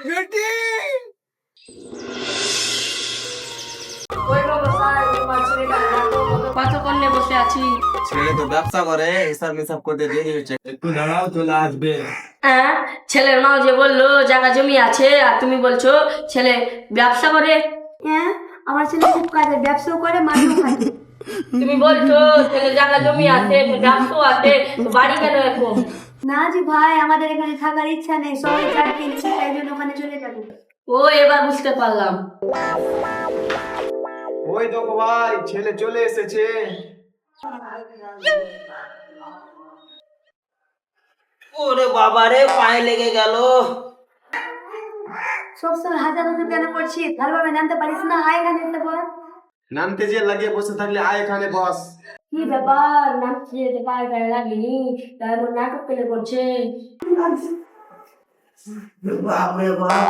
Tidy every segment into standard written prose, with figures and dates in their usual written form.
বেটি ওই বাবা স্যার তোমার ছেলেটা দেখো কতক্ষণ নিয়ে বসে আছি। ছেলে তো ব্যবসা করে, হিসাব মিসাব করতে দেরি হচ্ছে, একটু দাঁড়াও চলে আসবে। হ্যাঁ, ছেলের মাও যে বললো জায়গা জমি আছে আর তুমি বলছো ছেলে ব্যবসা করে। হ্যাঁ, আমার ছেলে খুব কাজে, ব্যবসাও করে, মাঠেও খাটে। তুমি বলছো ছেলে জায়গা জমি আছে, ব্যবসাও আছে, তো বাড়ি কেন এখন? না জি ভাই, আমাদের এখানে থাকার ইচ্ছা নেই, সবাই চাকরি নিচ্ছে, তাই জন্য ওখানে চলে যাবো। ও এবার বুঝতে পারলাম। ওই দেখো ভাই, ছেলে চলে এসেছে। ওরে বাবা রে, পায়ে লেগে গেল। সবসময় হাজার হাজার কেন করছিস? ভালোভাবে নামতে পারিস না? আয় এখানে এসে বল। নামতে যে লাগিয়ে বসে থাকলে আয় এখানে বস। কি ব্যাপার, নাচছে যে পায়ে গায়ে লাগেনি, তারপর নাটক পেলে করছে। বাপরে বাপ।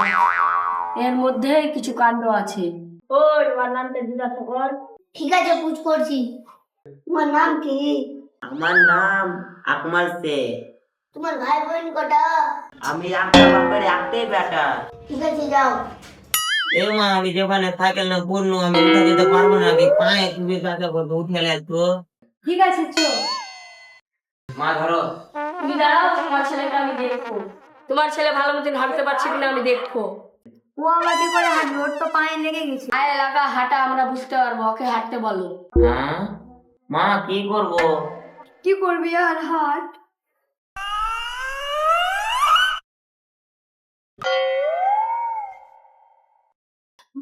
এর মধ্যে কিছু কাণ্ড আছে। ওই ওর নামটা জিজ্ঞাসা কর। ঠিক আছে, পুজ করছি। তোমার নাম কি? আমার নাম আকমাল শেখ। তোমার ভাই বোন কটা? আমি একটা বাপের একটাই বেটা। ঠিক আছে, যাও। এ মা, আমি যেখানে সাইকেল না পড়লো, আমি উঠে যেতে পারবো না, আমি পায়ে তুমি কাকে করবো, উঠে লাগতো। ঠিক আছে, চো। মা ধরো। তুমি দাঁড়াও, তোমার ছেলেটা আমি দেখবো। তোমার ছেলে ভালো মতন হাঁটতে পারছে কিনা আমি দেখবো। ও আবার কি করে হাঁটবে? ওর তো পায়ে লেগে গেছে। পায়ে লাগা হাঁটা আমরা বুঝতে পারবো, ওকে হাঁটতে বলো। হ্যাঁ মা, কি করবো? কি করবি আর, হাট।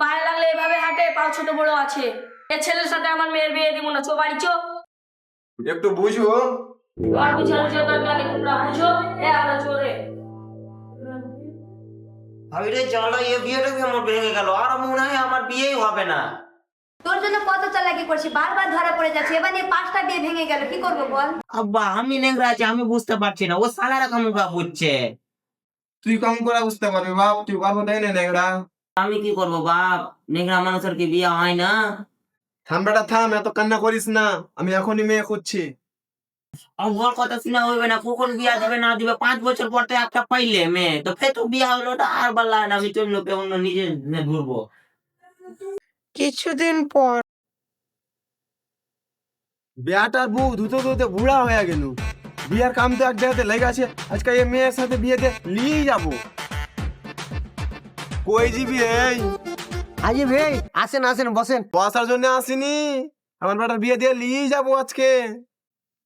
পায়ে লাগলে এভাবে হাঁটে, পাও ছোট বড় আছে। এ ছেলের সাথে আমার মেয়ের বিয়ে দিব না, চো বাড়ি চো। একটু বুঝো। তোমার বুঝানো যে দরকার নেই, তোমরা বুঝো। আমরা চোরে। আমি রে চলো, এ বিয়েটা কেমন ভেঙে গেল, আর মনে হয় আমার বিয়েই হবে না। তোর জন্য কত চালাকি করছি, বারবার ধরা পড়ে যাচ্ছে, এবার নিয়ে 5টা বিয়ে ভেঙে গেল, কি করবো বল? আব্বা, আমি নেংরা আছি, আমি বুঝতে পারছি না, ও সালারা কেমন বুঝছে। তুই কম করে বুঝতে পারবি বাপ, তুই পারবো তাই না নেগড়া। আমি কি করবো বাপ, নেংরা মানুষের কি বিয়ে হয় না? থাম বেটা থাম, এত কান্না করিস না, আমি এখনই মেয়ে খুঁজছি। ওর কথা শুনে হইবে না, কখন বিয়া দিবে না দিবে, 5 বছর পর তো একটা পাইলে মেয়ে, তো ফের তো বিয়া হলো না, আর বললা না আমি তোর লোকে অন্য নিজে ঘুরবো। কিছুদিন পর বেটার বউ ধুতে ধুতে বুড়া হয়ে গেল, বিয়ার কাম তো এক জায়গাতে লেগে আছে, আজকে এই মেয়ের সাথে বিয়েতে নিয়ে যাবো। কই যাবি এই? আজি ভাই, আসেন আসেন, বসেন। বসার জন্য আসিনি, আমার বেটার বিয়ে দিয়ে নিয়ে যাবো আজকে।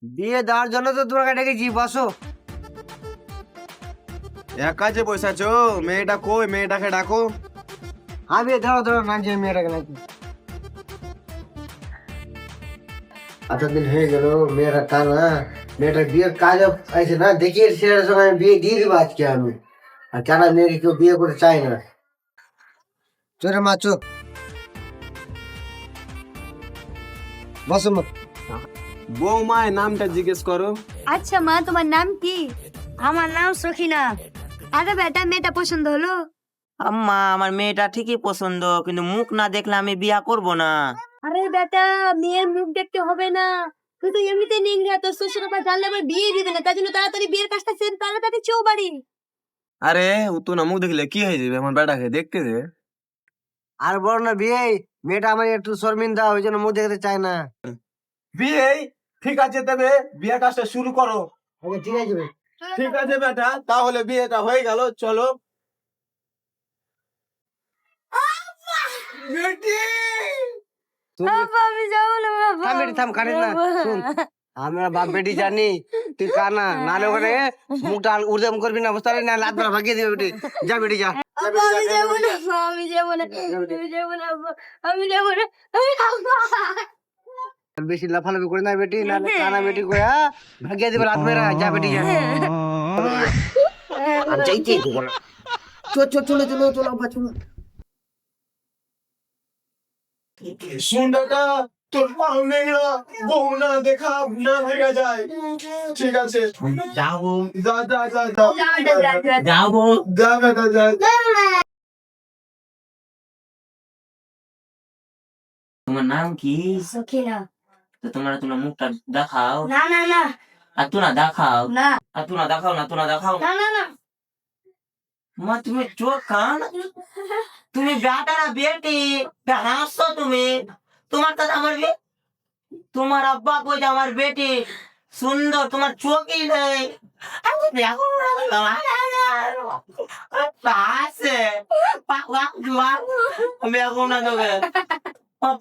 বিয়ে দেওয়ার জন্য তো তোমাকে ডেকেছি, বসো। এক কাজে বসে আছো, মেয়েটা কই? মেয়েটাকে ডাকো। আমি ধরো ধরো না, যে মেয়েটাকে নাকি এতদিন হয়ে গেল, মেয়েরা কানা, মেয়েটার বিয়ের কাজ আছে না, দেখিয়ে ছেলের সঙ্গে আমি বিয়ে দিয়ে দিবো আজকে আমি। আর কানা মেয়েকে কেউ বিয়ে করে চাই না। চোরে মা, চো, বসো মা। বৌমায়ের নামটা জিজ্ঞেস করো। আচ্ছা মা, তোমার নাম কি? আমার নাম সখিনা। আরে বেটা, মেয়েটা পছন্দ হলো? আম্মা, আমার মেয়েটা ঠিকই পছন্দ, কিন্তু মুখ না দেখলে আমি বিয়া করব না। আরে বেটা, মেয়ের মুখ দেখতে হবে না, তুই তো এমনিতে নিংড়া, তোর শ্বশুর আবার জানলে আবার বিয়ে দিবে না, তার জন্য তাড়াতাড়ি বিয়ের কাজটা সেরে তাড়াতাড়ি চো বাড়ি। আরে ও তো না মুখ দেখলে কি হয়ে যাবে, আমার বেটাকে দেখতে দে। আর বড় না বিয়ে, মেয়েটা আমার একটু শর্মিন্দা, ওই জন্য মুখ দেখতে চায় না। বিয়ে ঠিক আছে, তবে বিয়ে কাজটা শুরু করো। ওকে, ঠিক আছে ভাই। ঠিক আছে বেটা, তাহলে বিয়েটা হয়ে গেল, চলো। বেটি আমি যাবো না বাবা। থাম বেটি, থাম, কানিস না। শুন, আমরা বাপ বেটি জানি, তুই কানা, নালে ওখানে মুখটা উর্দম করবি না, বুঝতে পারলি না, লাত মারা ভাগিয়ে দিবে বেটি। যা বেটি, যা। আমি যাবো না, আমি যাবো না, আমি যাবো না, আমি যাবো না, আমি যাবো না। আর বেশি লাফালাফি করে না বেটি, নালে কানা বেটি করে ভাগিয়ে দিবে লাত মেরা। যা বেটি, যা। আর যাইতেই দেবো না। চলো চলো চলো, আব্বা চলো। শুন বেটা, তোর পাও নেংড়া, বউ না দেখা না ভেঙে যায়। ঠিক আছে, যাবো যা যা যা যা যাবো। যা বেটা যা। তোমার নাম কি? সখিনা। তো তোমার তোমার মুখটা দেখাও। না না না আর তুই না দেখাও। না আর তুই না দেখাও, না তুই না দেখাও। না না না। মা তুমি চোখ কান, তুমি বেটা না বেটি, হাসছো তুমি, তোমার কাছে আমার তোমার আব্বা কই যে আমার বেটি সুন্দর, তোমার চোখই নেই। আমি দেখো আছে আমি এখন না তোকে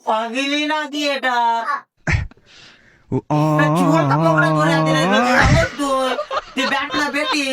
পাগিলি না কি এটা চুলটা পকড়া ধরে দিলে তুই ব্যাট না বেটি